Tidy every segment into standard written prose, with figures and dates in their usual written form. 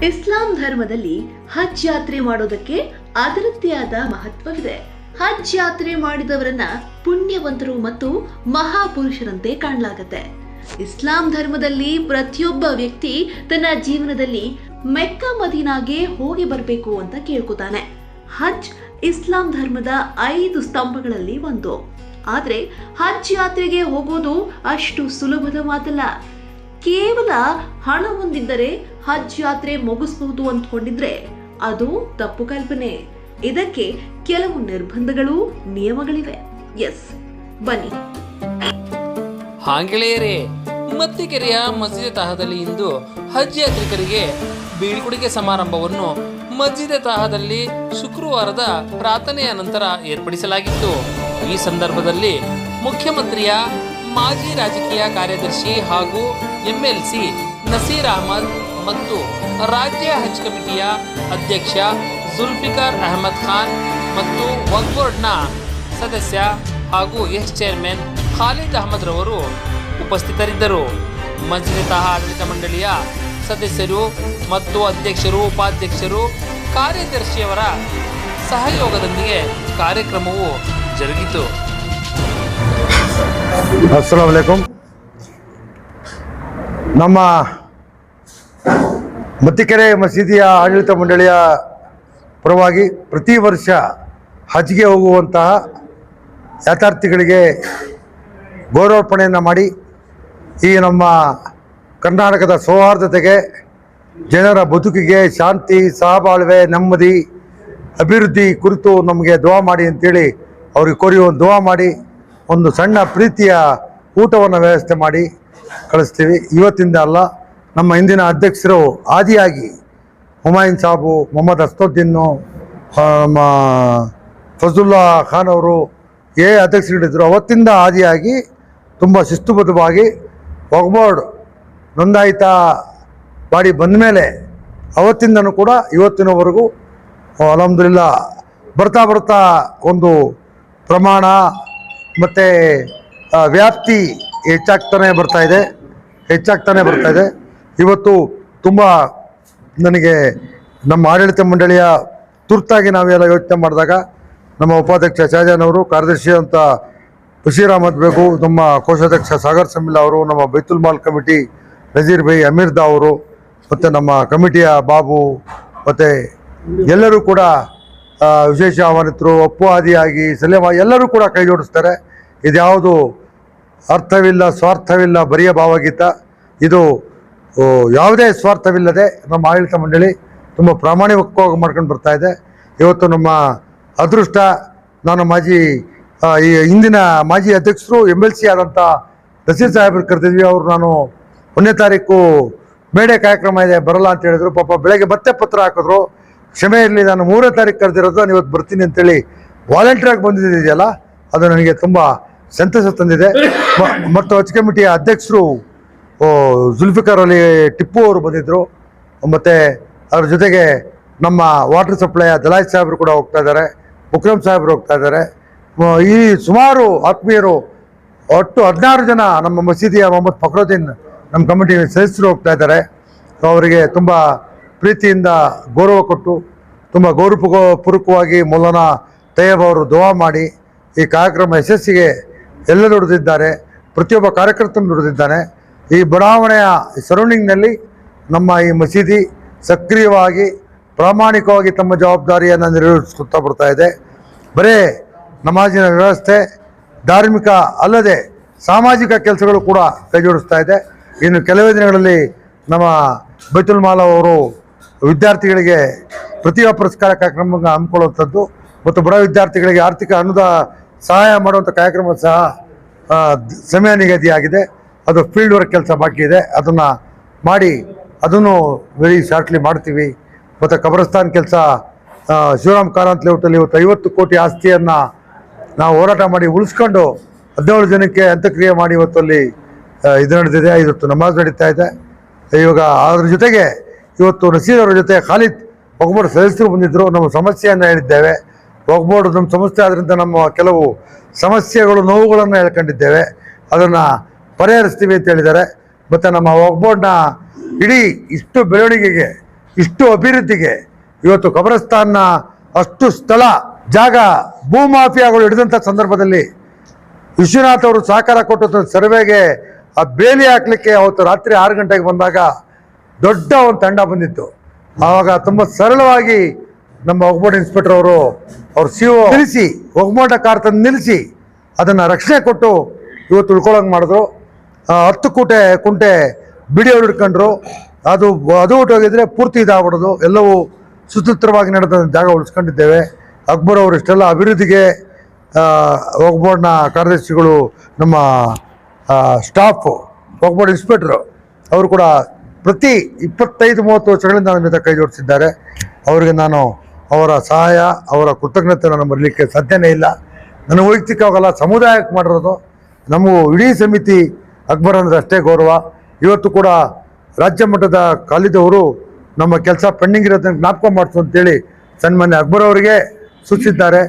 ಇಸ್ಲಾಂ ಧರ್ಮದಲ್ಲಿ ಹಜ್ ಯಾತ್ರೆ ಮಾಡೋದಕ್ಕೆ ಅದರದ್ದೇ ಆದ ಮಹತ್ವವಿದೆ. ಹಜ್ ಯಾತ್ರೆ ಮಾಡಿದವರನ್ನ ಪುಣ್ಯವಂತರು ಮತ್ತು ಮಹಾಪುರುಷರಂತೆ ಕಾಣಲಾಗತ್ತೆ. ಇಸ್ಲಾಂ ಧರ್ಮದಲ್ಲಿ ಪ್ರತಿಯೊಬ್ಬ ವ್ಯಕ್ತಿ ತನ್ನ ಜೀವನದಲ್ಲಿ ಮೆಕ್ಕಾ ಮದೀನಾಗೆ ಹೋಗಿ ಬರಬೇಕು ಅಂತ ಕೇಳ್ಕೊತಾನೆ. ಹಜ್ ಇಸ್ಲಾಂ ಧರ್ಮದ 5 ಸ್ತಂಭಗಳಲ್ಲಿ ಒಂದು. ಆದ್ರೆ ಹಜ್ ಯಾತ್ರೆಗೆ ಹೋಗೋದು ಅಷ್ಟು ಸುಲಭದ ಮಾತಲ್ಲ. ಕೇವಲ ಹಣ ಹೊಂದಿದ್ದರೆ ಹಜ್ ಯಾತ್ರೆ ಮುಗಿಸಬಹುದು ಅಂದ್ಕೊಂಡಿದ್ರೆ ಅದು ತಪ್ಪು ಕಲ್ಪನೆ. ಇದಕ್ಕೆ ಕೆಲವು ನಿರ್ಬಂಧಗಳು, ನಿಯಮಗಳಿವೆ. ಎಸ್, ಬನ್ನಿ. ಹಾಂಗೆಳೆಯರೇ, ಮತ್ತಿಕೆರೆಯ ಮಸ್ಜಿದ್ ತಾಹದಲ್ಲಿ ಇಂದು ಹಜ್ ಯಾತ್ರಿಕರಿಗೆ ಬೀಳ್ಕೊಡುಗೆ ಸಮಾರಂಭವನ್ನು ಮಸ್ಜಿದ್ ತಾಹದಲ್ಲಿ ಶುಕ್ರವಾರದ ಪ್ರಾರ್ಥನೆಯ ನಂತರ ಏರ್ಪಡಿಸಲಾಗಿತ್ತು. ಈ ಸಂದರ್ಭದಲ್ಲಿ ಮುಖ್ಯಮಂತ್ರಿಯ ಮಾಜಿ ರಾಜಕೀಯ ಕಾರ್ಯದರ್ಶಿ ಹಾಗೂ MLC ನಸೀರ್ ಅಹಮದ್ ಮತ್ತು ರಾಜ್ಯ ಹಜ್ ಕಮಿಟಿಯ ಅಧ್ಯಕ್ಷ ಜುಲ್ಫಿಕರ್ ಅಹಮದ್ ಖಾನ್ ಮತ್ತು ವಕ್ಫ್ ಬೋರ್ಡ್ನ ಸದಸ್ಯ ಹಾಗೂ ಚೇರ್ಮನ್ ಖಾಲಿದ್ ಅಹಮದ್ ರವರು ಉಪಸ್ಥಿತರಿದ್ದರು. ಮಸ್ಜಿದ್ ತಾಹ ಆಡಳಿತ ಮಂಡಳಿಯ ಸದಸ್ಯರು ಮತ್ತು ಅಧ್ಯಕ್ಷರು, ಉಪಾಧ್ಯಕ್ಷರು, ಕಾರ್ಯದರ್ಶಿಯವರ ಸಹಯೋಗದೊಂದಿಗೆ ಕಾರ್ಯಕ್ರಮವು ಜರುಗಿತು. ಅಸ್ಸಲಾಮು ಅಲೈಕುಂ. ನಮ್ಮ ಮತ್ತಿಕೆರೆ ಮಸೀದಿಯ ಆಡಳಿತ ಮಂಡಳಿಯ ಪರವಾಗಿ ಪ್ರತಿ ವರ್ಷ ಹಜ್ಗೆ ಹೋಗುವಂತಹ ಯಾತ್ರಾರ್ಥಿಗಳಿಗೆ ಗೌರವಾರ್ಪಣೆಯನ್ನು ಮಾಡಿ ಈ ನಮ್ಮ ಕರ್ನಾಟಕದ ಸೌಹಾರ್ದತೆಗೆ, ಜನರ ಬದುಕಿಗೆ ಶಾಂತಿ, ಸಹಬಾಳ್ವೆ, ನೆಮ್ಮದಿ, ಅಭಿವೃದ್ಧಿ ಕುರಿತು ನಮಗೆ ದುವಾ ಮಾಡಿ ಅಂತೇಳಿ ಅವ್ರಿಗೆ ಕೋರಿ ಒಂದು ದುವಾ ಮಾಡಿ ಒಂದು ಸಣ್ಣ ಪ್ರೀತಿಯ ಊಟವನ್ನು ವ್ಯವಸ್ಥೆ ಮಾಡಿ ಕಳಿಸ್ತೀವಿ. ಇವತ್ತಿಂದ ಅಲ್ಲ, ನಮ್ಮ ಹಿಂದಿನ ಅಧ್ಯಕ್ಷರು ಆದಿಯಾಗಿ ಹುಮಾಯೂನ್ ಸಾಬು, ಮೊಹಮ್ಮದ್ ಅಸ್ದುದ್ದೀನು, ಫಜುಲ್ಲಾ ಖಾನ್ ಅವರು ಅಧ್ಯಕ್ಷರಿದ್ದರು. ಅವತ್ತಿಂದ ಆದಿಯಾಗಿ ತುಂಬ ಶಿಸ್ತುಬದ್ಧವಾಗಿ ವಕ್ಫ್ ಬೋರ್ಡ್ ನೋಂದಾಯಿತ ಬಾಡಿ ಬಂದ ಮೇಲೆ ಅವತ್ತಿಂದನೂ ಕೂಡ ಇವತ್ತಿನವರೆಗೂ ಅಲ್ಹಮ್ದುಲಿಲ್ಲಾ ಬರ್ತಾ ಒಂದು ಪ್ರಮಾಣ ಮತ್ತು ವ್ಯಾಪ್ತಿ ಹೆಚ್ಚಾಗ್ತಾನೆ ಬರ್ತಾ ಇದೆ. ಇವತ್ತು ತುಂಬ ನನಗೆ ನಮ್ಮ ಆಡಳಿತ ಮಂಡಳಿಯ ತುರ್ತಾಗಿ ನಾವೆಲ್ಲ ಯೋಚನೆ ಮಾಡಿದಾಗ ನಮ್ಮ ಉಪಾಧ್ಯಕ್ಷ ಶಹಜಾನ್ ಅವರು, ಕಾರ್ಯದರ್ಶಿ ಅಂತ ಬಶೀರ್ ಅಹಮದ್ ಬೇಗು, ನಮ್ಮ ಕೋಶಾಧ್ಯಕ್ಷ ಸಾಗರ್ ಸಮಿಲ್ಲಾ ಅವರು, ನಮ್ಮ ಬೈತುಲ್ ಮಾಲ್ ಕಮಿಟಿ ನಜೀರ್ ಬೈ ಅಮೀರ್ದಾ ಅವರು, ಮತ್ತು ನಮ್ಮ ಕಮಿಟಿಯ ಬಾಬು, ಮತ್ತು ಎಲ್ಲರೂ ಕೂಡ ವಿಶೇಷ ಆಹ್ವಾನಿತರು, ಅಪ್ಪು ಆದಿಯಾಗಿ ಸಲೇಮ ಎಲ್ಲರೂ ಕೂಡ ಕೈ ಜೋಡಿಸ್ತಾರೆ. ಇದ್ಯಾವುದು ಅರ್ಥವಿಲ್ಲ, ಸ್ವಾರ್ಥವಿಲ್ಲ, ಬರಿಯ ಭಾವಗೀತ. ಇದು ಯಾವುದೇ ಸ್ವಾರ್ಥವಿಲ್ಲದೆ ನಮ್ಮ ಆಡಳಿತ ಮಂಡಳಿ ತುಂಬ ಪ್ರಾಮಾಣಿಕವಾಗಿ ಮಾಡ್ಕೊಂಡು ಬರ್ತಾ ಇದೆ. ಇವತ್ತು ನಮ್ಮ ಅದೃಷ್ಟ, ನಾನು ಈ ಹಿಂದಿನ ಮಾಜಿ ಅಧ್ಯಕ್ಷರು MLC ಆದಂಥ ನಸೀರ್ ಸಾಹೇಬ್ರು ಕರೆದಿದ್ವಿ. ಅವರು ನಾನು 1ನೇ ತಾರೀಕು ಮೇಡೆ ಕಾರ್ಯಕ್ರಮ ಇದೆ ಬರಲ್ಲ ಅಂತ ಹೇಳಿದ್ರು. ಪಾಪ ಬೆಳಗ್ಗೆ ಮತ್ತೆ ಪತ್ರ ಹಾಕಿದ್ರು, ಕ್ಷಮೆ ಇರಲಿ, ನಾನು 3ನೇ ತಾರೀಕು ಕರೆದಿರೋದು, ನಾನು ಇವತ್ತು ಬರ್ತೀನಿ ಅಂತೇಳಿ ವಾಲಂಟಿಯರಾಗಿ ಬಂದಿದೆಯಲ್ಲ, ಅದು ನನಗೆ ತುಂಬ ಸಂತಸ ತಂದಿದೆ. ಮತ್ತು ಹಜ್ ಕಮಿಟಿಯ ಅಧ್ಯಕ್ಷರು ಜುಲ್ಫಿಕರ್ ಅಲಿ ಟಿಪ್ಪು ಅವರು ಬಂದಿದ್ದರು. ಮತ್ತು ಅದ್ರ ಜೊತೆಗೆ ನಮ್ಮ ವಾಟರ್ ಸಪ್ಲೈಯ ದಲಾಯ್ ಸಾಹೇಬರು ಕೂಡ ಹೋಗ್ತಾ ಇದ್ದಾರೆ, ಮುಕ್ರಮ್ ಸಾಹೇಬರು ಹೋಗ್ತಾ ಇದ್ದಾರೆ. ಈ ಸುಮಾರು ಆತ್ಮೀಯರು, ಒಟ್ಟು 16 ಜನ ನಮ್ಮ ಮಸೀದಿಯ ಮೊಹಮ್ಮದ್ ಫಕ್ರುದ್ದೀನ್ ನಮ್ಮ ಕಮಿಟಿ ಸದಸ್ಯರು ಹೋಗ್ತಾ ಇದ್ದಾರೆ. ಅವರಿಗೆ ತುಂಬ ಪ್ರೀತಿಯಿಂದ ಗೌರವ ಕೊಟ್ಟು, ತುಂಬ ಗೌರವಪೂರ್ವಕವಾಗಿ ಮೌಲಾನಾ ತಯ್ಯಬ್ ಅವರು ದುವಾ ಮಾಡಿ ಈ ಕಾರ್ಯಕ್ರಮ ಯಶಸ್ಸಿಗೆ ಎಲ್ಲ ದುಡಿದಿದ್ದಾರೆ. ಪ್ರತಿಯೊಬ್ಬ ಕಾರ್ಯಕರ್ತನು ದುಡಿದಿದ್ದಾನೆ. ಈ ಬಡಾವಣೆಯ ಸರೌಂಡಿಂಗ್ನಲ್ಲಿ ನಮ್ಮ ಈ ಮಸೀದಿ ಸಕ್ರಿಯವಾಗಿ, ಪ್ರಾಮಾಣಿಕವಾಗಿ ತಮ್ಮ ಜವಾಬ್ದಾರಿಯನ್ನು ನಿರ್ವಹಿಸ್ಕೊತಾ ಬರ್ತಾ ಇದೆ. ಬರೇ ನಮಾಜಿನ ವ್ಯವಸ್ಥೆ, ಧಾರ್ಮಿಕ ಅಲ್ಲದೆ ಸಾಮಾಜಿಕ ಕೆಲಸಗಳು ಕೂಡ ಕೈ ಜೋಡಿಸ್ತಾ ಇದೆ. ಇನ್ನು ಕೆಲವೇ ದಿನಗಳಲ್ಲಿ ನಮ್ಮ ಬೈತುಲ್ ಮಾಲ್ ಅವರು ವಿದ್ಯಾರ್ಥಿಗಳಿಗೆ ಪ್ರತಿಭಾ ಪುರಸ್ಕಾರ ಕಾರ್ಯಕ್ರಮ ಹಮ್ಮಿಕೊಳ್ಳುವಂಥದ್ದು ಮತ್ತು ಬಡ ವಿದ್ಯಾರ್ಥಿಗಳಿಗೆ ಆರ್ಥಿಕ ಸಹಾಯ ಮಾಡುವಂಥ ಕಾರ್ಯಕ್ರಮ ಸಹ ಸಮಯ ನಿಗದಿಯಾಗಿದೆ. ಅದು ಫೀಲ್ಡ್ ವರ್ಕ್ ಕೆಲಸ ಬಾಕಿ ಇದೆ, ಅದನ್ನು ಮಾಡಿ ಅದನ್ನು ವೆರಿ ಶಾರ್ಟ್ಲಿ ಮಾಡ್ತೀವಿ. ಮತ್ತು ಕಬ್ರಸ್ತಾನ್ ಕೆಲಸ ಶಿವರಾಮ್ ಕಾರಂತ್ ಲೇಔಟಲ್ಲಿ ಇವತ್ತು 50 ಕೋಟಿ ಆಸ್ತಿಯನ್ನು ನಾವು ಹೋರಾಟ ಮಾಡಿ ಉಳಿಸ್ಕೊಂಡು 17 ಜನಕ್ಕೆ ಅಂತ್ಯಕ್ರಿಯೆ ಮಾಡಿ ಇವತ್ತಲ್ಲಿ ಇದು ನಡೆದಿದೆ. ಇವತ್ತು ನಮಾಜ್ ನಡೀತಾ ಇದೆ. ಇವಾಗ ಅದ್ರ ಜೊತೆಗೆ ಇವತ್ತು ನಸೀರ್ ಅವರ ಜೊತೆ ಖಾಲಿದ್ ವಕ್ಫ್ ಬೋರ್ಡ್ ಸದಸ್ಯರು ಬಂದಿದ್ದರು. ನಮ್ಮ ಸಮಸ್ಯೆಯನ್ನು ಹೇಳಿದ್ದೇವೆ. ವಕ್ಫ್ ಬೋರ್ಡ್ ನಮ್ಮ ಸಂಸ್ಥೆ ಆದ್ದರಿಂದ ನಮ್ಮ ಕೆಲವು ಸಮಸ್ಯೆಗಳು, ನೋವುಗಳನ್ನು ಹೇಳ್ಕೊಂಡಿದ್ದೇವೆ, ಅದನ್ನು ಪರಿಹರಿಸ್ತೀವಿ ಅಂತ ಹೇಳಿದ್ದಾರೆ. ಮತ್ತು ನಮ್ಮ ವಕ್ಫ್ ಬೋರ್ಡ್ನ ಇಡೀ ಇಷ್ಟು ಬೆಳವಣಿಗೆಗೆ ಇಷ್ಟು ಅಭಿವೃದ್ಧಿಗೆ ಇವತ್ತು ಕಬ್ರಸ್ತಾನ್ನ ಅಷ್ಟು ಸ್ಥಳ ಜಾಗ ಭೂಮಾಫಿಯಾಗಳು ಹಿಡಿದಂಥ ಸಂದರ್ಭದಲ್ಲಿ ವಿಶ್ವನಾಥ್ ಅವರು ಸಹಕಾರ ಕೊಟ್ಟು ಸರ್ವೆಗೆ ಆ ಬೇಲಿ ಹಾಕ್ಲಿಕ್ಕೆ ಅವತ್ತು ರಾತ್ರಿ 6 ಗಂಟೆಗೆ ಬಂದಾಗ ದೊಡ್ಡ ಒಂದು ತಂಡ ಬಂದಿತ್ತು. ಆವಾಗ ತುಂಬ ಸರಳವಾಗಿ ನಮ್ಮ ಒಗ್ಬೋರ್ಡ್ ಇನ್ಸ್ಪೆಕ್ಟರ್ ಅವರು ಅವ್ರ CO ನಿಲ್ಲಿಸಿ ಒಗ್ಬೋರ್ಡ ಕಾರ್ ತಂದು ನಿಲ್ಲಿಸಿ ಅದನ್ನು ರಕ್ಷಣೆ ಕೊಟ್ಟು ಇವತ್ತು ಉಳ್ಕೊಳ್ಳೋಂಗೆ ಮಾಡಿದ್ರು. 10 ಕುಂಟೆ ಬಿಡಿಯವರು ಹಿಡ್ಕೊಂಡ್ರು. ಅದು ಹೊಟ್ಟೋಗಿದ್ರೆ ಪೂರ್ತಿ ಇದಾಗ್ಬಿಡೋದು. ಎಲ್ಲವೂ ಸುಸೂತ್ರವಾಗಿ ನಡೆದ ಜಾಗ ಉಳಿಸ್ಕೊಂಡಿದ್ದೇವೆ. ಅಕ್ಬರ್ ಅವರು ಇಷ್ಟೆಲ್ಲ ಅಭಿವೃದ್ಧಿಗೆ ಒಗ್ಬೋರ್ಡ್ನ ಕಾರ್ಯದರ್ಶಿಗಳು, ನಮ್ಮ ಸ್ಟಾಫು, ಒಗ್ಬೋರ್ಡ್ ಇನ್ಸ್ಪೆಕ್ಟ್ರು ಅವರು ಕೂಡ ಪ್ರತಿ 25-30 ವರ್ಷಗಳಿಂದ ನನ್ನ ಜೊತೆ ಕೈ ಜೋಡಿಸಿದ್ದಾರೆ. ಅವರಿಗೆ ನಾನು ಅವರ ಸಹಾಯ, ಅವರ ಕೃತಜ್ಞತೆ ನಾನು ಮರಲಿಕ್ಕೆ ಸಾಧ್ಯನೇ ಇಲ್ಲ. ನನ್ನ ವೈಯಕ್ತಿಕವಾಗಲ್ಲ, ಸಮುದಾಯಕ್ಕೆ ಮಾಡಿರೋದು. ನಮಗೂ ಇಡೀ ಸಮಿತಿ ಅಕ್ಬರ್ ಅಂದರೆ ಅಷ್ಟೇ ಗೌರವ. ಇವತ್ತು ಕೂಡ ರಾಜ್ಯ ಮಟ್ಟದ ಕಾಲಿದವರು ನಮ್ಮ ಕೆಲಸ ಪೆಂಡಿಂಗ್ ಇರೋದನ್ನು ಜ್ಞಾಪಕ ಮಾಡಿಸು ಅಂತೇಳಿ ಸನ್ಮಾನ್ಯ ಅಕ್ಬರ್ ಅವರಿಗೆ ಸೂಚಿಸಿದ್ದಾರೆ.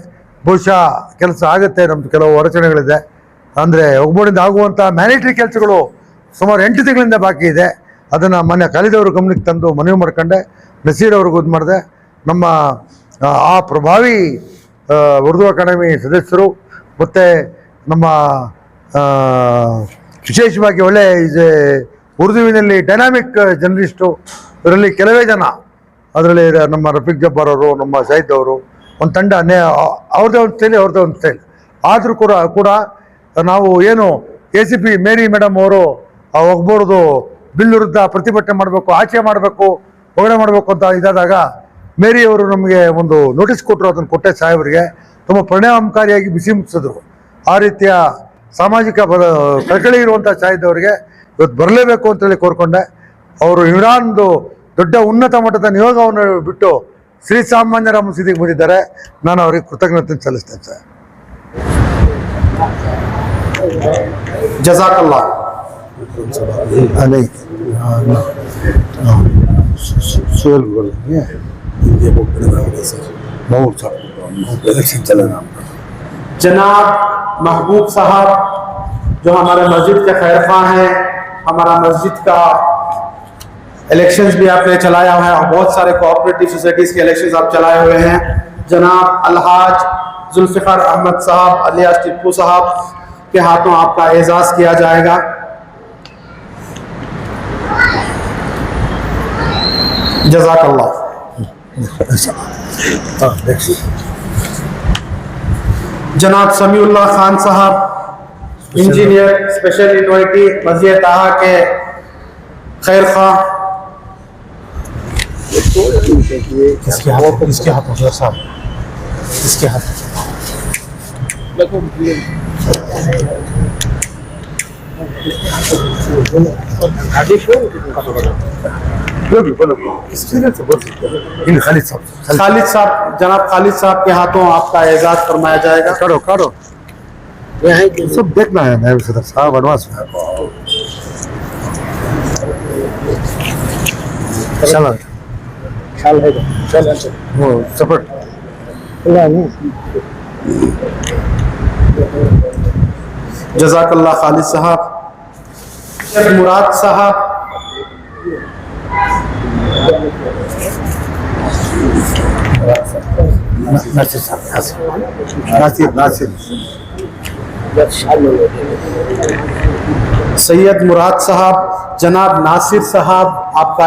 ಬಹುಶಃ ಕೆಲಸ ಆಗುತ್ತೆ. ನಮ್ಮದು ಕೆಲವು ಅಡಚಣೆಗಳಿದೆ. ಅಂದರೆ ಒಗ್ಬೋರ್ಡಿಂದ ಆಗುವಂಥ ಮ್ಯಾನಿಟರಿ ಕೆಲಸಗಳು ಸುಮಾರು 8 ತಿಂಗಳಿಂದ ಬಾಕಿ ಇದೆ. ಅದನ್ನು ಮೊನ್ನೆ ಕಾಲಿದವರು ಗಮನಕ್ಕೆ ತಂದು ಮನವಿ ಮಾಡ್ಕೊಂಡೆ. ನಸೀರ್ ಅವ್ರಿಗೂ ಇದು ಮಾಡಿದೆ. ನಮ್ಮ ಆ ಪ್ರಭಾವಿ ಉರ್ದು ಅಕಾಡೆಮಿ ಸದಸ್ಯರು ಮತ್ತು ನಮ್ಮ ವಿಶೇಷವಾಗಿ ಒಳ್ಳೆ ಉರ್ದುವಿನಲ್ಲಿ ಡೈನಾಮಿಕ್ ಜರ್ನಲಿಸ್ಟು, ಇದರಲ್ಲಿ ಕೆಲವೇ ಜನ, ಅದರಲ್ಲಿ ನಮ್ಮ ರಫೀಕ್ ಜಬ್ಬಾರ್ ಅವರು, ನಮ್ಮ ಸೈದ್ ಅವರು, ಒಂದು ತಂಡ ಅವ್ರದ್ದೇ ಒಂದು ಸ್ಟೈಲ್. ಆದರೂ ಕೂಡ ನಾವು ಏನು ACP ಮೇರಿ ಮೇಡಮ್ ಅವರು ಆ ಒಗ್ಬೋರ್ದು ಬಿಲ್ ವಿರುದ್ಧ ಪ್ರತಿಭಟನೆ ಮಾಡಬೇಕು, ಆಚೆ ಮಾಡಬೇಕು, ಹೊಗಡೆ ಮಾಡಬೇಕು ಅಂತ ಇದಾದಾಗ ಮೇರಿ ಅವರು ನಮಗೆ ಒಂದು ನೋಟಿಸ್ ಕೊಟ್ಟರು. ಅದನ್ನು ಕೊಟ್ಟೆ ಸಾಹೇಬರಿಗೆ ತುಂಬ ಪರಿಣಾಮಕಾರಿಯಾಗಿ ಬಿಸಿ ಮುಟ್ಟಿಸಿದ್ರು. ಆ ರೀತಿಯ ಸಾಮಾಜಿಕ ಕಳಕಳಿ ಇರುವಂಥ ಸಾಹಿತ್ಯವರಿಗೆ ಇವತ್ತು ಬರಲೇಬೇಕು ಅಂತೇಳಿ ಕೋರ್ಕೊಂಡೆ. ಅವರು ಇರಾನ್ದು ದೊಡ್ಡ ಉನ್ನತ ಮಟ್ಟದ ನಿಯೋಗವನ್ನು ಬಿಟ್ಟು ಶ್ರೀಸಾಮಾನ್ಯರ ಮಸೀದಿಗೆ ಬಂದಿದ್ದಾರೆ. ನಾನು ಅವರಿಗೆ ಕೃತಜ್ಞತೆ ಸಲ್ಲಿಸ್ತೇನೆ ಸರ್. जज़ाकल्लाह। जनाब महबूब साहब जो हमारे मस्जिद के खैर खां हैं, हमारा मस्जिद का इलेक्शंस भी आपने चलाया हुआ है और बहुत सारे कोऑपरेटिव सोसाइटीज़ के इलेक्शंस आप चलाए हुए हैं। जनाब अलहाज जुल्फ़िकार अहमद साहब अलियास टिप्पू साहब के हाथों आपका एजाज़ किया जाएगा। जज़ाकल्लाह। जनाब समीउल्लाह खान साहब इंजीनियर स्पेशल यूनिवर्सिटी मस्जिद ताहा के खैर खां। किसके हाथों साहब, इसके हाथ खालिद साहब, जनाब खालिद साहब के हाथों आपका एजाज फरमाया जाएगा। काढ़ो सब देखना है नायब सदर साहब एडवांस में। वो सपोर्ट जज़ाकल्लाह खालिद साहब। मुराद साहब, नासिर सैयद मुराद साहब, जनाब नासिर साहब आपका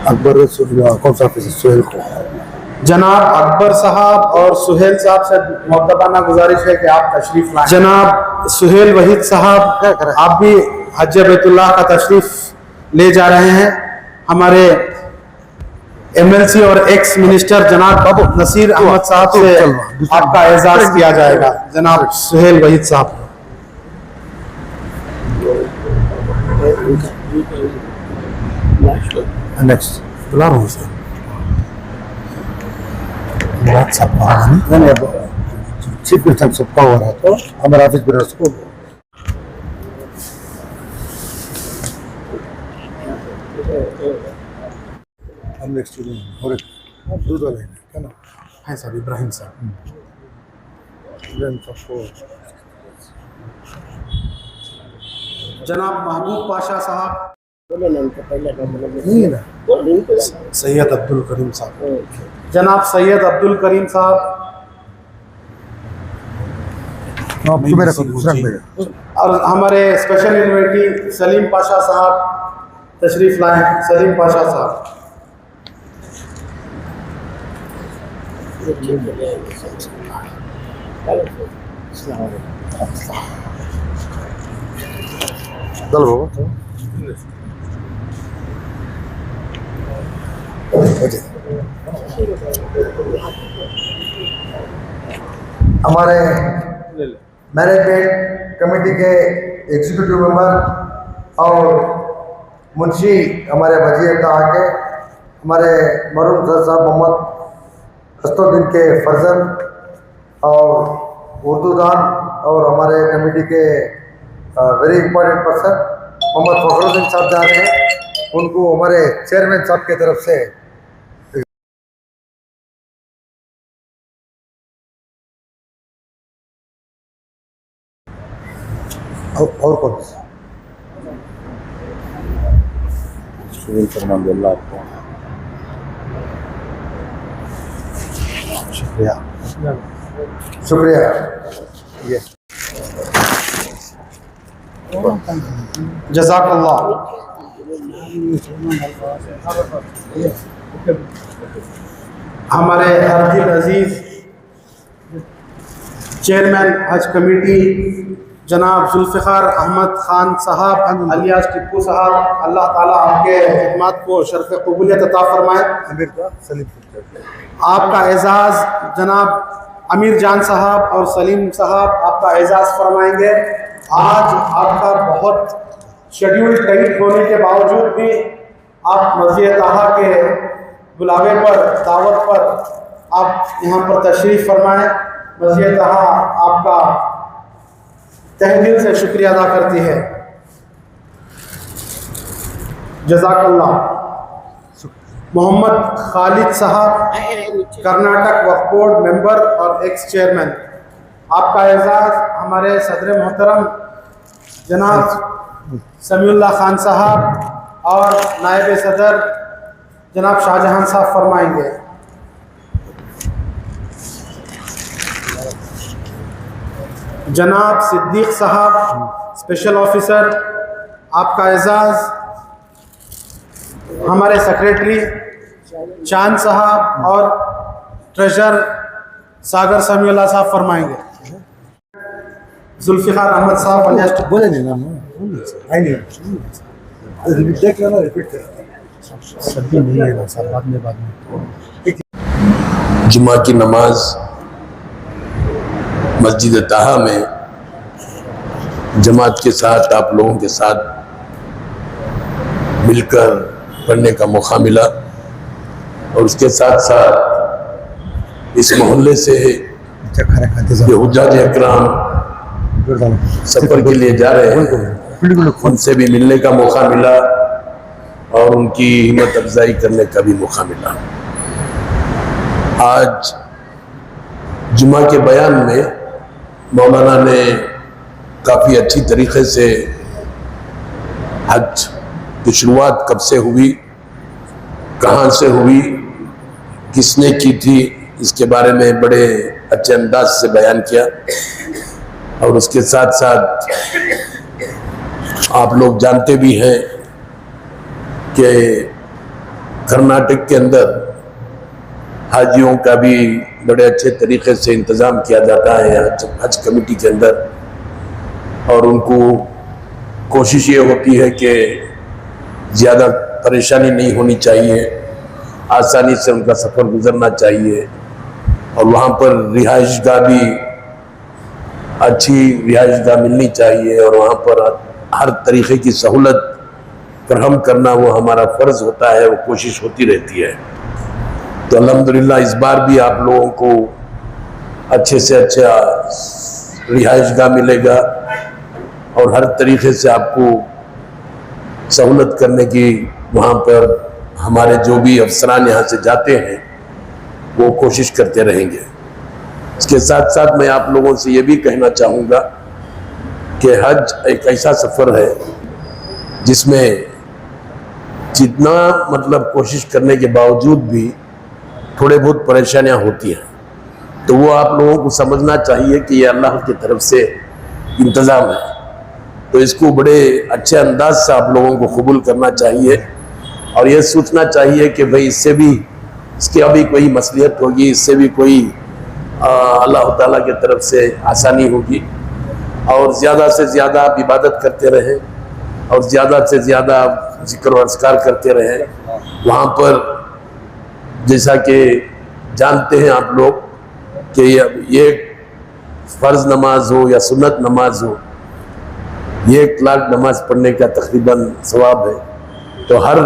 अकबर कौन सा ऑफिस सुहेल को। जनाब अकबर साहब और सुहेल साहब से मुअद्दबाना गुजारिश है कि आप तशरीफ लाएं। जनाब सुहेल वहीद साहब, आप भी हज बैतुल्लाह का तशरीफ ले जा रहे हैं। हमारे MLC और एक्स मिनिस्टर जनाब नसीर अहमद साहब से आपका एजाज किया जाएगा। जनाब सुहेल वहीद साहब। नेक्स्ट बुला रहा हूँ सर। चीफ मिनिस्टर सबका हो रहा तो हमारा ऑफिस में उसको हम नेक्स्ट और दूध वाले क्या ना है साहब इब्राहिम साहब। जनाब महबूब पाशा साहब, सैयद अब्दुल करीम साहब, जनाब सैयद अब्दुल करीम साहब, मेरा दूसरा और हमारे स्पेशल इन्वाइटी सलीम पाशा साहब तशरीफ लाए। सलीम पाशा साहब, चलो हमारे मैनेजमेंट कमेटी के एग्जीक्यूटिव मेंबर और मुंशी हमारे वजीर आके हमारे मरून सर साहब मोहम्मद असदुद्दीन के फर्जन और उर्दू दान और हमारे कमेटी के very important person Mohammad Fakhruddin साहब जा रहे हैं, उनको हमारे चेयरमैन साहब की तरफ से और कौन शुक्रिया शुक्रिया। ये जज़ाकल्लाह। हमारे हरदिल अजीज चेयरमैन हज कमेटी जनाब जुल्फ़िकार अहमद ख़ान साहब अलियास टिप्पू साहब, अल्लाह ताला आपके खिदमत को शर्फ़ क़बूलियत अता फरमाए। आपका एज़ाज़ जनाब अमीर जान साहब और सलीम साहब आपका एज़ाज़ फरमाएंगे। आज आपका बहुत शेड्यूल टाइट होने के बावजूद भी आप मस्जिद ताहा के बुलावे पर, दावत पर आप यहाँ पर तशरीफ़ फरमाएँ। मस्जिद ताहा आपका तहे दिल से शुक्रिया अदा करती है। जज़ाकल्लाह। मोहम्मद खालिद साहब कर्नाटक वक्फ बोर्ड मेंबर और एक्स चेयरमैन, आपका एजाज़ हमारे सदर मोहतरम जनाब समीउल्लाह खान साहब और नायब सदर जनाब शाहजहां साहब फरमाएंगे। जनाब सिद्दीक साहब स्पेशल ऑफिसर, आपका एजाज़ हमारे सेक्रेटरी चांद साहब और ट्रेजर सागर समीउल्लाह साहब फरमाएंगे। जुल्फ़िकार अहमद साहब बोले नहीं ना देख लेना रिपीट सभी नहीं है ना सर, बाद में जुमा की नमाज मस्जिद ताहा में जमात के साथ आप लोगों के साथ मिलकर पढ़ने का मौका मिला और उसके साथ साथ इस मोहल्ले से जो हुज्जाज अकराम सफ़र के लिए जा रहे हैं उनसे भी मिलने का मौका मिला और उनकी हिम्मत अफजाई करने का भी मौका मिला। आज जुमा के बयान में मौलाना ने काफ़ी अच्छी तरीक़े से हज की शुरुआत कब से हुई, कहाँ से हुई, किसने की थी, इसके बारे में बड़े अच्छे अंदाज से बयान किया। और उसके साथ साथ आप लोग जानते भी हैं कि कर्नाटक के अंदर हाजियों का भी बड़े अच्छे तरीक़े से इंतज़ाम किया जाता है हज कमेटी के अंदर और उनको कोशिश ये होती है कि ज़्यादा परेशानी नहीं होनी चाहिए, आसानी से उनका सफ़र गुजरना चाहिए और वहाँ पर रिहाइशगाह भी अच्छी रिहाइशगाह मिलनी चाहिए और वहाँ पर हर तरीक़े की सहूलत फराहम करना वो हमारा फ़र्ज़ होता है, वो कोशिश होती रहती है। तो अल्हम्दुलिल्लाह इस बार भी आप लोगों को अच्छे से अच्छा रिहाइशगाह मिलेगा और हर तरीक़े से आपको सहूलत करने की वहाँ पर हमारे जो भी अफसरान यहाँ से जाते हैं वो कोशिश करते रहेंगे। इसके साथ साथ मैं आप लोगों से ये भी कहना चाहूँगा कि हज एक ऐसा सफ़र है जिसमें जितना मतलब कोशिश करने के बावजूद भी थोड़े बहुत परेशानियां होती हैं, तो वो आप लोगों को समझना चाहिए कि ये अल्लाह की तरफ से इंतज़ाम है। तो इसको बड़े अच्छे अंदाज से आप लोगों को कबूल करना चाहिए और ये सोचना चाहिए कि भाई इससे भी इसके अभी कोई मसलियत होगी, इससे भी कोई अल्लाह ताला की तरफ से आसानी होगी। और ज़्यादा से ज़्यादा आप इबादत करते रहें और ज़्यादा से ज़्यादा आप जिक्र और अस्कार करते रहें। वहाँ पर जैसा कि जानते हैं आप लोग कि ये फ़र्ज़ नमाज हो या सुन्नत नमाज हो, 1 लाख नमाज पढ़ने का तकरीबन सवाब है। तो हर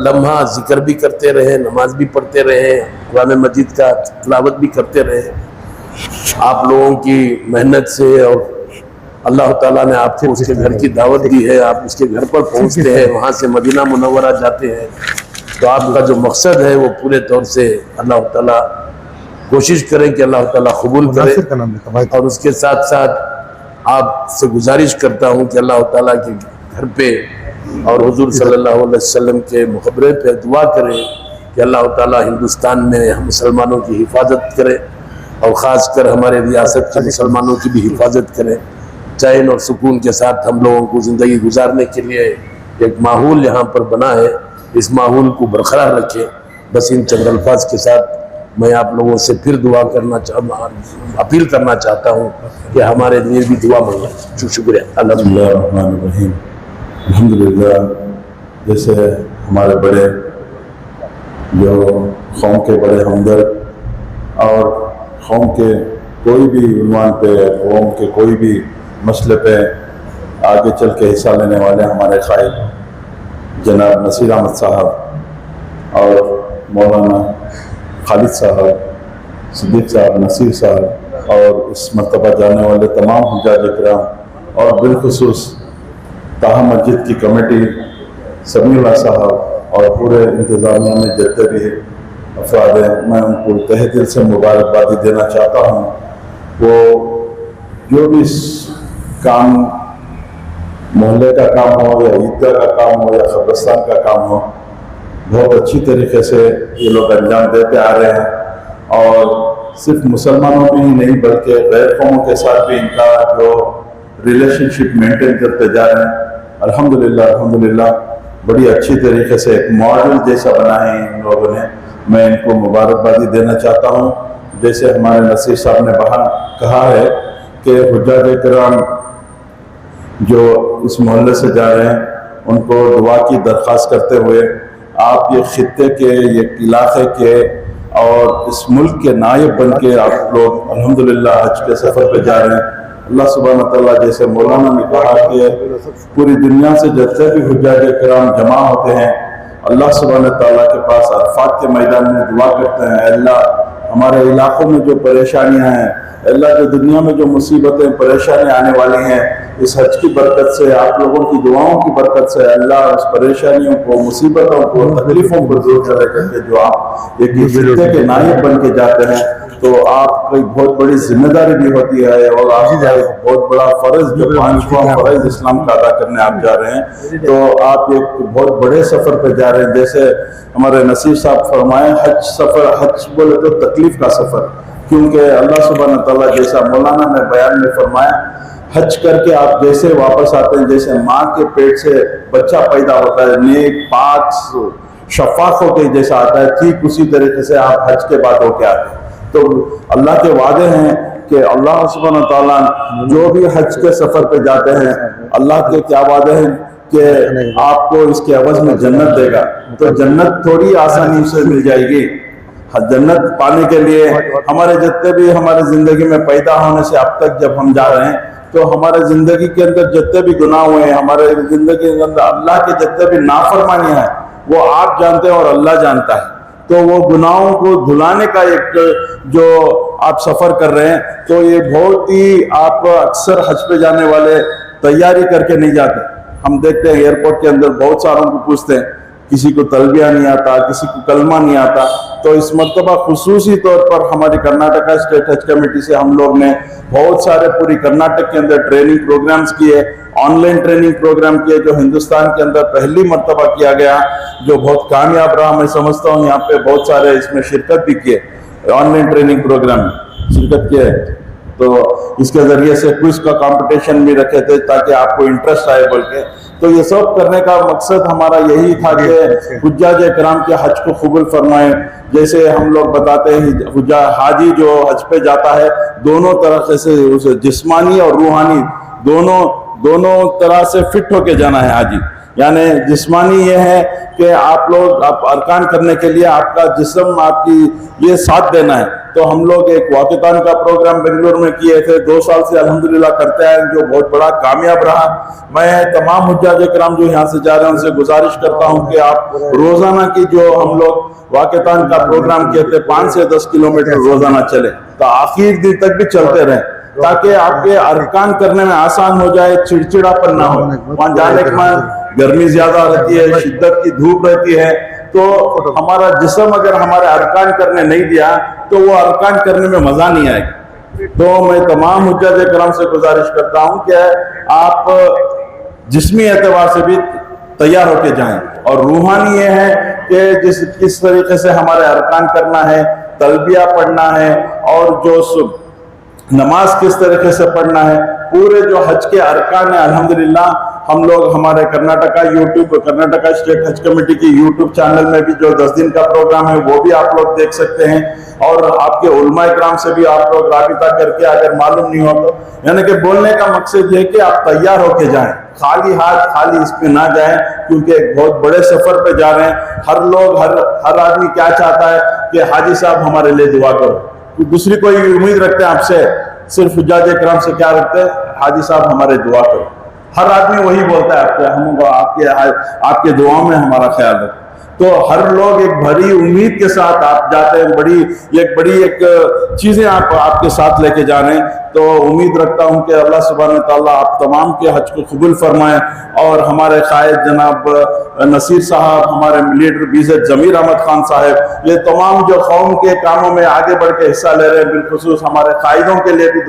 लम्हा जिक्र भी करते रहे, नमाज भी पढ़ते रहे, कुरान मजीद का तिलावत भी करते रहे। आप लोगों की मेहनत से और अल्लाह ताला ने आपको उसके घर की दावत दी है, आप उसके घर पर पहुंचते हैं, वहाँ से मदीना मुनव्वरा जाते हैं, तो आपका जो मकसद है वो पूरे तौर से अल्लाह ताला कोशिश करें कि अल्लाह ताला कबूल करे। और उसके साथ साथ आपसे गुजारिश करता हूँ कि अल्लाह ताला के घर पे और हुजूर सल्लल्लाहु अलैहि वसल्लम के मुकबरे पे दुआ करें कि अल्लाह ताला हिंदुस्तान में हम मुसलमानों की हिफाजत करे और ख़ासकर हमारे रियासत के मुसलमानों की भी हिफाजत करें। चैन और सुकून के साथ हम लोगों को ज़िंदगी गुजारने के लिए एक माहौल यहाँ पर बना है, इस माहौल को बरकरार रखें। बस इन चंद अल्फाज के साथ मैं आप लोगों से फिर अपील करना चाहता हूँ कि हमारे लिए भी दुआ मांगें। शुक्रिया। अल्हम्दुलिल्लाह। अल्हम्दुलिल्लाह, जैसे हमारे बड़े जो कौम के बड़े हमदर्द और कौम के कोई भी उन्वान पे, कौम के कोई भी मसले पे आगे चल के हिस्सा लेने वाले हमारे क़ाइद जनाब नसीर अहमद साहब और मौलाना खालिद साहब, सिद्दीक साहब, नसीर साहब और इस मरतबा जाने वाले तमाम हुज्जाज इकराम और बिलखुसूस ताहा मस्जिद की कमेटी समीउल्लाह साहब और पूरे इंतज़ामिया में जितने भी अफराद हैं, मैं उनको तहे दिल से मुबारकबादी देना चाहता हूँ। वो जो भी काम मोहल्ले का काम हो या ईदगाह का काम हो या कब्रिस्तान का काम हो, बहुत अच्छी तरीके से ये लोग अंजाम देते आ रहे हैं। और सिर्फ मुसलमानों में ही नहीं बल्कि गैर कौमों के साथ भी इनका जो रिलेशनशिप मेंटेन करते जा रहे हैं। अल्हम्दुलिल्लाह अल्हम्दुलिल्लाह, बड़ी अच्छी तरीके से एक मॉडल जैसा बना है इन लोगों ने। मैं इनको मुबारकबादी देना चाहता हूँ। जैसे हमारे नसीर साहब ने बाहर कहा है कि हुज्जाज इकराम जो इस मोहल्ले से जा रहे हैं उनको दुआ की दरख्वास्त करते हुए आप ये खित्ते के, ये इलाके के और इस मुल्क के नायब बन के आप लोग अल्हम्दुलिल्लाह हज के सफ़र पे जा रहे हैं। अल्लाह सुब्हानहू व तआला, जैसे मौलाना ने कहा कि पूरी दुनिया से जितने भी हुज्जाज इकराम जमा होते हैं, अल्लाह सुब्हानहू व तआला के पास अरफात के मैदान में दुआ करते हैं, अल्लाह हमारे इलाकों में जो परेशानियां हैं, अल्लाह जो दुनिया में जो मुसीबतें परेशानियां आने वाली हैं, इस हज की बरकत से, आप लोगों की दुआओं की बरकत से अल्लाह उस परेशानियों को, मुसीबतों को, तकलीफों को दूर करे करके जो आप एक खित्ते के नायब बन के जाते हैं, तो आपकी बहुत बड़ी जिम्मेदारी भी होती है और आपका एक बहुत बड़ा फर्ज, जो 5वां फर्ज इस्लाम का अदा करने आप जा रहे हैं, तो आप एक बहुत बड़े सफ़र पर जा रहे हैं। जैसे हमारे नसीर साहब फरमाए, हज सफ़र, हज बोले तो तकलीफ का सफ़र, क्योंकि अल्लाह सुब्हानहू व तआला जैसा मौलाना ने बयान में फरमाया, हज करके आप जैसे वापस आते हैं, जैसे माँ के पेट से बच्चा पैदा होता है नेक पाक शफाफ होकर जैसा आता है, ठीक उसी तरीके से आप हज के बाद होके आते हैं। तो अल्लाह के वादे हैं कि अल्लाह सुब्हानहू व तआला जो भी हज के सफ़र पे जाते हैं, अल्लाह के क्या वादे हैं कि आपको इसके एवज में जन्नत देगा। तो जन्नत थोड़ी आसानी से मिल जाएगी। जन्नत पाने के लिए हमारे जितने भी हमारे ज़िंदगी में पैदा होने से अब तक जब हम जा रहे हैं, तो हमारे ज़िंदगी के अंदर जितने भी गुनाह हुए हैं, हमारे ज़िंदगी के अंदर अल्लाह के जितने भी नाफरमानियाँ हैं, वो आप जानते हैं और अल्लाह जानता है। तो वो गुनाहों को धुलाने का एक जो आप सफ़र कर रहे हैं, तो ये बहुत ही आप अक्सर हज पे जाने वाले तैयारी करके नहीं जाते। हम देखते हैं एयरपोर्ट के अंदर बहुत सारों को पूछते हैं किसी को तलबिया नहीं आता, किसी को कलमा नहीं आता। तो इस मरतबा खुसूसी तौर पर हमारी कर्नाटका स्टेट हज कमेटी से हम लोग ने बहुत सारे पूरी कर्नाटक के अंदर ट्रेनिंग प्रोग्राम्स किए, ऑनलाइन ट्रेनिंग प्रोग्राम किए, जो हिंदुस्तान के अंदर पहली मरतबा किया गया, जो बहुत कामयाब रहा। मैं समझता हूँ यहाँ पे बहुत सारे इसमें शिरकत भी किए, ऑनलाइन ट्रेनिंग प्रोग्राम में शिरकत किए। तो इसके जरिए से क्विज का कंपटीशन भी रखे थे ताकि आपको इंटरेस्ट आए बोल के। तो ये सब करने का मकसद हमारा यही था कि हुज्जाज इकराम के हज को कबूल फरमाए। जैसे हम लोग बताते हैं हाजी जो हज पे जाता है दोनों तरह से उसे जिस्मानी और रूहानी दोनों तरह से फिट होके जाना है हाजी। यानी जिस्मानी ये है कि आप अरकान करने के लिए आपका जिस्म आपकी ये साथ देना है। तो हम लोग एक वाक़ितान का प्रोग्राम बेंगलुरु में किए थे, 2 साल से अल्हम्दुलिल्लाह करते हैं, जो बहुत बड़ा कामयाब रहा। मैं तमाम हुज्जाज इकराम जो यहाँ से जा रहे हैं उनसे गुजारिश करता हूँ कि आप रोजाना की जो हम लोग वाक़ितान का प्रोग्राम किए थे 5 से 10 किलोमीटर रोजाना चले, तो आखिर दिन तक भी चलते रहें ताकि आपके अरकान करने में आसान हो जाए, चिड़चिड़ापन ना हो। वहां जाने के बाद गर्मी ज्यादा रहती है, शिद्दत की धूप रहती है, तो हमारा जिस्म अगर हमारे अरकान करने नहीं दिया तो वो अरकान करने में मजा नहीं आएगा। तो मैं तमाम हुज्जाज इकराम से गुजारिश करता हूं कि आप जिस्मी एतबार से भी तैयार होके जाएं, और रूहानी ये है कि किस तरीके से हमारे अरकान करना है, तलबिया पढ़ना है, और जो नमाज किस तरीके से पढ़ना है, पूरे जो हज के अरकान है अल्हम्दुलिल्लाह हम लोग हमारे कर्नाटका स्टेट हज कमेटी की यूट्यूब चैनल में भी जो 10 दिन का प्रोग्राम है वो भी आप लोग देख सकते हैं। और आपके उलमा इकराम से भी आप लोग राबिता करके अगर मालूम नहीं हो तो, यानी कि बोलने का मकसद ये कि आप तैयार होके जाएं, खाली हाथ खाली इस पे ना जाएं, क्योंकि एक बहुत बड़े सफर पे जा रहे हैं। हर आदमी क्या चाहता है कि हाजी साहब हमारे लिए दुआ करो, दूसरी कोई उम्मीद रखते हैं आपसे, सिर्फ हुज्जाज इकराम से क्या रखते हैं, हाजी साहब हमारे दुआ करो। हर आदमी वही बोलता है आपके दुआओं में हमारा ख्याल रखें। तो हर लोग एक भरी उम्मीद के साथ आप जाते हैं, बड़ी चीजें आपके साथ लेके जा रहे हैं। तो उम्मीद रखता हूं कि अल्लाह सुब्हानहू तआला आप तमाम के हज को कबूल फरमाएं, और हमारे कायद जनाब नसीर साहब, हमारे लीडर बीज़त जमीर अहमद खान साहब, ये तमाम जो कौम के कामों में आगे बढ़ के हिस्सा ले रहे हैं, बिलखुसूस हमारे कायदों के लिए भी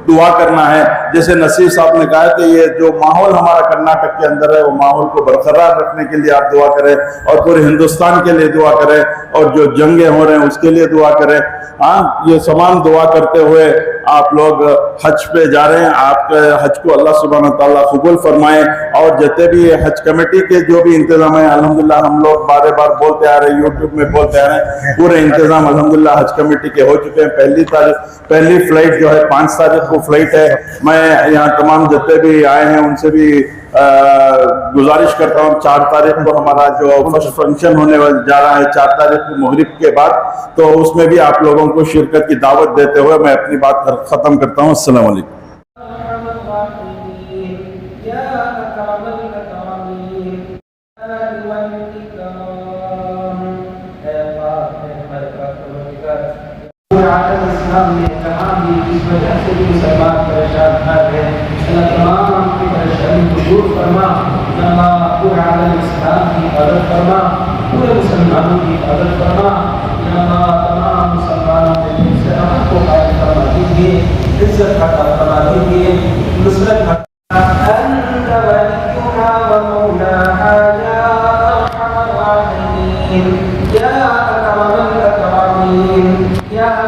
दुआ करना है। जैसे नसीर साहब ने कहा कि ये जो माहौल हमारा कर्नाटक के अंदर है वो माहौल को बरकरार रखने के लिए आप दुआ करें, और पूरे हिंदुस्तान के लिए दुआ करें, और जो जंगें हो रहे हैं उसके लिए दुआ करें। हाँ, ये समान दुआ करते हुए आप लोग हज पे जा रहे हैं, आपके हज को अल्लाह सुब्हानहू तआला कबूल फरमाए। और जितने भी हज कमेटी के जो भी इंतजाम है अल्हम्दुलिल्लाह, हम लोग बार बार बोलते आ रहे हैं, यूट्यूब में बोलते आ रहे हैं, पूरे इंतजाम अल्हम्दुलिल्लाह हज कमेटी के हो चुके हैं। पहली फ्लाइट जो है 5 तारीख को फ्लाइट है। मैं यहाँ तमाम जितने भी आए हैं उनसे भी गुजारिश करता हूँ, 4 तारीख को हमारा जो फर्स्ट फंक्शन होने जा रहा है, 4 तारीख को मगरिब के बाद, तो उसमें भी आप लोगों को शिरकत की दावत देते हुए मैं अपनी बात खत्म करता हूँ। अस्सलाम वालेकुम। दूर फरमा, पूरे आलम इस्लाम की मदद फरमा, पूरे मुसलमानों की मदद फरमा। तमाम मुसलमानों के दिल से रहमत को कायम फरमा दीजिए, इज्जत का फरमा दीजिए, नुसरत अंत वलियुहा व मौलाहा या अरहमर राहिमीन या अकरमल अकरामीन या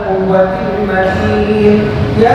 कुव्वतिल मतीन या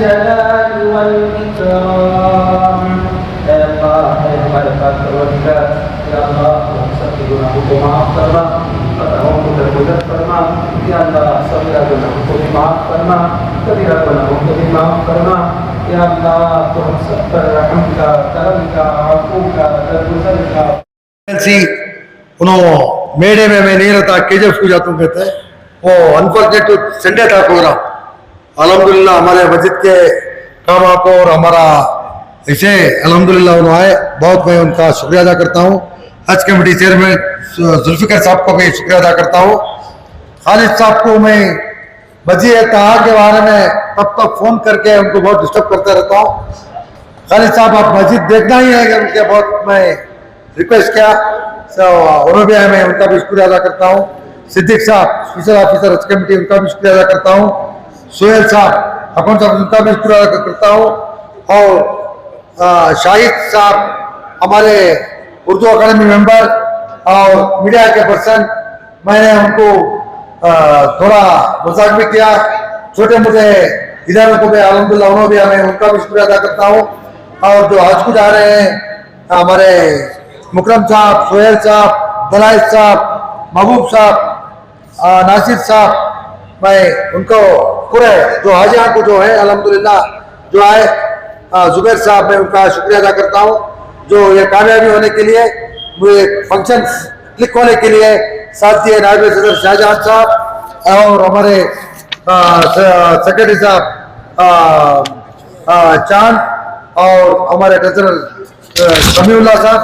जलाल वल इकराम। सबके गुनाहों को माफ करना, खताओं को दरगुजर करना, या अल्लाह सगीरा गुनाहों को भी माफ करना, कबीरा गुनाहों को भी माफ करना। या अल्लाह तो हम सब पर रहम का, करम का, आफू का, दरगुजर का। मेड़े में मैं नहीं रहता, केजफ हो जाता हूँ कहते हैं, वो अनफॉर्चुनेट संडे था प्रोग्राम। अल्हम्दुलिल्लाह हमारे मस्जिद के काम आपको और हमारा इसे अल्हम्दुलिल्लाह उन्होंने आए, बहुत मैं उनका शुक्रिया अदा करता हूँ। हज कमेटी चेयरमैन जुल्फिकर साहब को भी शुक्रिया अदा करता हूँ। खालिद साहब को मैं मस्जिद तहार के बारे में तब फोन करके उनको बहुत डिस्टर्ब करता रहता हूँ। खालिद साहब आप मस्जिद देखना ही है कि उनके बहुत मैं रिक्वेस्ट किया। उन्होंने मैं उनका भी शुक्रिया अदा करता हूँ। सिद्दीक साहब स्पेशल ऑफिसर हज कमेटी, उनका भी शुक्रिया अदा करता हूँ। सुहेल साहब अकाउंट साहब, उनका भी शुक्रिया अदा करता हूँ। और शाहिद साहब हमारे उर्दू अकादमी मेंबर और मीडिया के पर्सन, मैंने उनको थोड़ा मजाक भी किया, छोटे मोटे इधर को भी अलहमदुलिल्लाह उन्होंने भी, हमें उनका भी शुक्रिया अदा करता हूँ। और जो हज को जा रहे हैं हमारे मुकरम साहब, सोहेल साहब, दलाइल साहब, महबूब साहब, नासिर साहब, मैं उनको पूरे जो हाजियां को जो है अल्हम्दुलिल्लाह जो आए, जुबैर साहब मैं उनका शुक्रिया अदा करता हूँ जो ये कामयाबी होने के लिए, मुझे फंक्शन क्लिक होने के लिए साथ दिए। नायब सदर शाहजहां साहब और हमारे सेक्रेटरी साहब चांद और हमारे ट्रेजरर समीउल्लाह साहब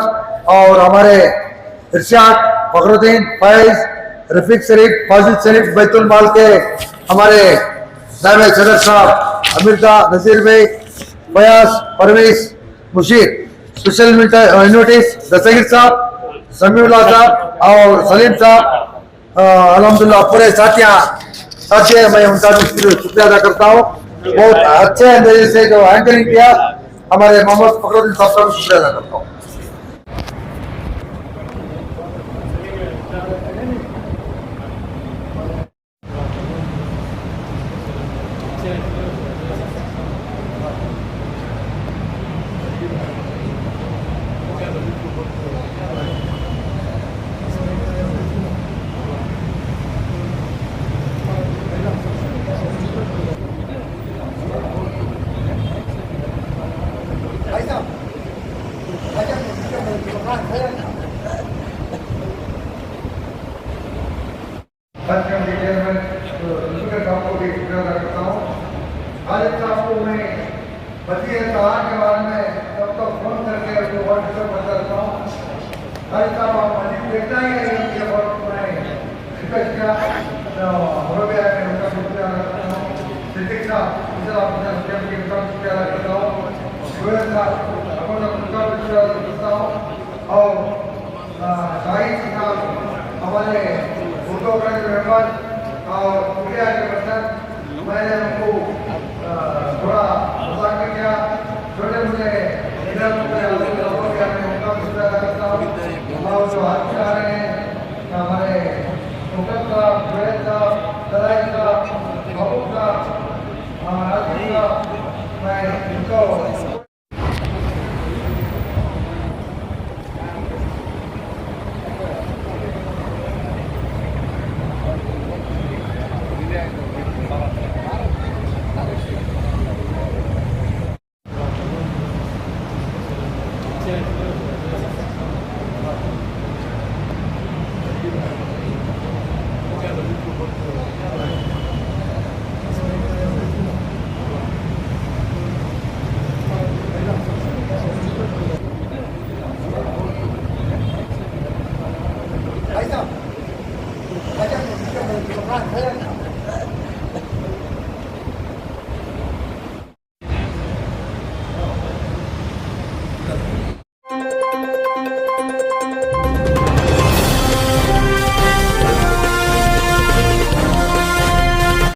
और हमारे इरशाद, फखरुद्दीन, फैज, रफीक शरीफ, फाजिल शरीफ, बैतुल माल के हमारे नायब सदर साहब अमीरदा, नजीर भाई, फयाज, परवेज, मुशीर, स्पेशल इन्विटेस दस्तगीर साहब, समीउल्लाह साहब और सलीम साहब, अल्हम्दुलिल्लाह पूरे साथी मैं उनका भी शुक्रिया अदा करता हूँ। बहुत अच्छे अंदाजे से जो एंकरिंग किया हमारे मोहम्मद फखरुद्दीन साहब का भी शुक्रिया अदा करता हूँ। हमारे उर्दू अकादमी मेंबर और मीडिया के पर्सन, मैंने उनको थोड़ा मजाक भी किया, छोटे मोटे इधर उनका शुक्रिया अदा करता हूँ। और जो हाथ आ रहे हैं हमारे मुकम साहब, जुबैर साहब, दलाइल साहब,